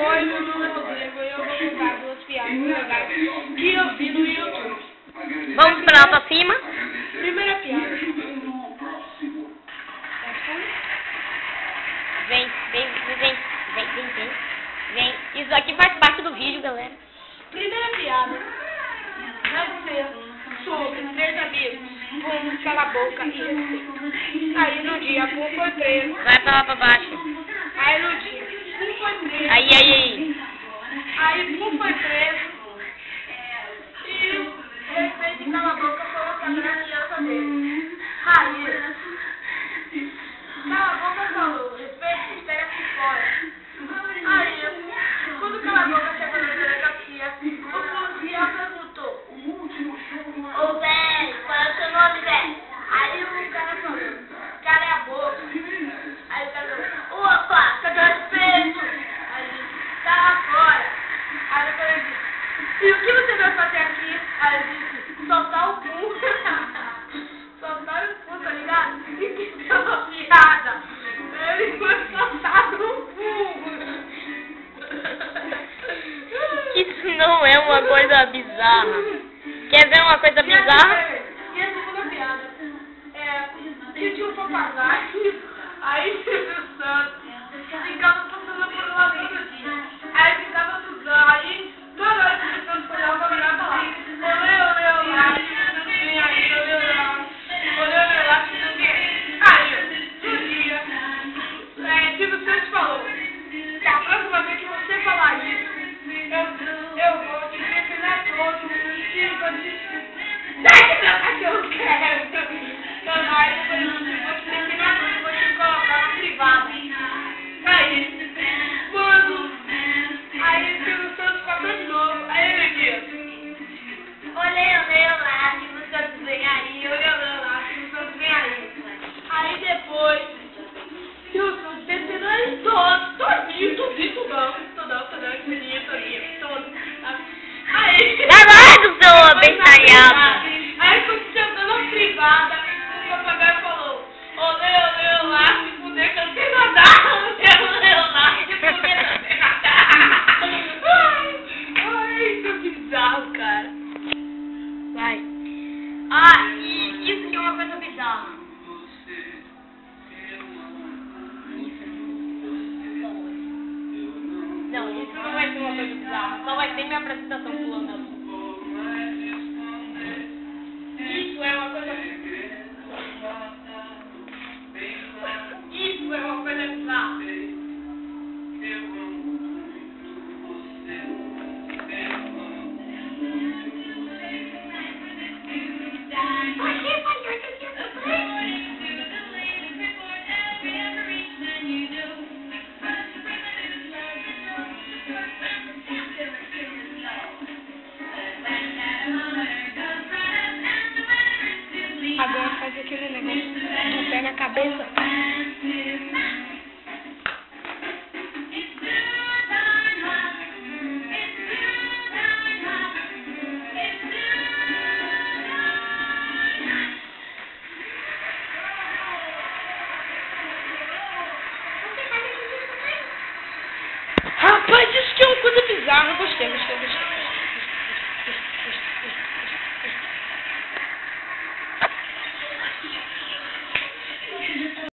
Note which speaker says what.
Speaker 1: Oi, meu nome é Rodrigo e eu vou contar duas piadas legais que eu vi no YouTube.
Speaker 2: Vamos pra nota acima.
Speaker 1: Primeira piada.
Speaker 2: Vem. Isso aqui faz parte do vídeo, galera.
Speaker 1: Primeira piada vai ser sobre três amigos com cala a boca e respeito. Aí no dia, um foi preso.
Speaker 2: Vai pra lá pra baixo.
Speaker 1: Aí no dia, um foi preso.
Speaker 2: Aí.
Speaker 1: Aí um foi preso. E o respeito de cala a boca falou pra criança dele. Aí, cala a boca falou, respeito espera aqui fora. Aí, quando cala a boca chegou na delegacia, o policial perguntou: ô velho, qual é o seu nome, velho? Aí o cara falou: cala a boca. Aí o cara falou: opa, cadê o respeito? Aí ele disse: tá lá fora. Aí o cara disse: e o que você vai fazer aqui? Aí ele disse: soltar o cu. Soltar o cu, tá ligado? E que deu uma piada. Ele foi soltado no cu.
Speaker 2: Isso não é uma coisa bizarra. Quer ver uma coisa bizarra?
Speaker 1: E a segunda piada que tinha um papagaio, aí Silvio Santos ficava passando por uma dia. Aí ficava usando, aí toda hora que o Silvio Santos olhava, eu olhava lá. Olê, lá, vem aí, olê lá, Silvio. Aí, um dia, Silvio Santos falou: da próxima vez que você falar isso, eu vou te definir todo. Sai do meu cachorro, quero! Aí depois eu vou te definir todo, vou te colocar na privada. Aí, quando... Aí o Silvio Santos passou de novo. Aí ele disse: olê, lá, Silvio Santos vem aí, olê, lá, Silvio Santos vem aí. Aí depois, Silvio Santos definou eles todos, todinho, tudão, menino, todo. Aí...
Speaker 2: Caralho, do seu abençoado.
Speaker 1: Aí quando chegou na privada, o papagaio falou: olê, lá, se fuder que eu sei nadar. Olê, lá, se fuder que eu sei nadar. Ai, isso é bizarro, cara.
Speaker 2: Vai.
Speaker 1: Isso que é uma coisa bizarra.
Speaker 2: Não, isso não vai ser uma coisa bizarra. Só vai ser minha apresentação pulando azul.
Speaker 1: Isso é uma coisa bizarra. Agora faz aquele negócio do pé na cabeça. Rapaz, isso que é uma coisa bizarra. Gostei.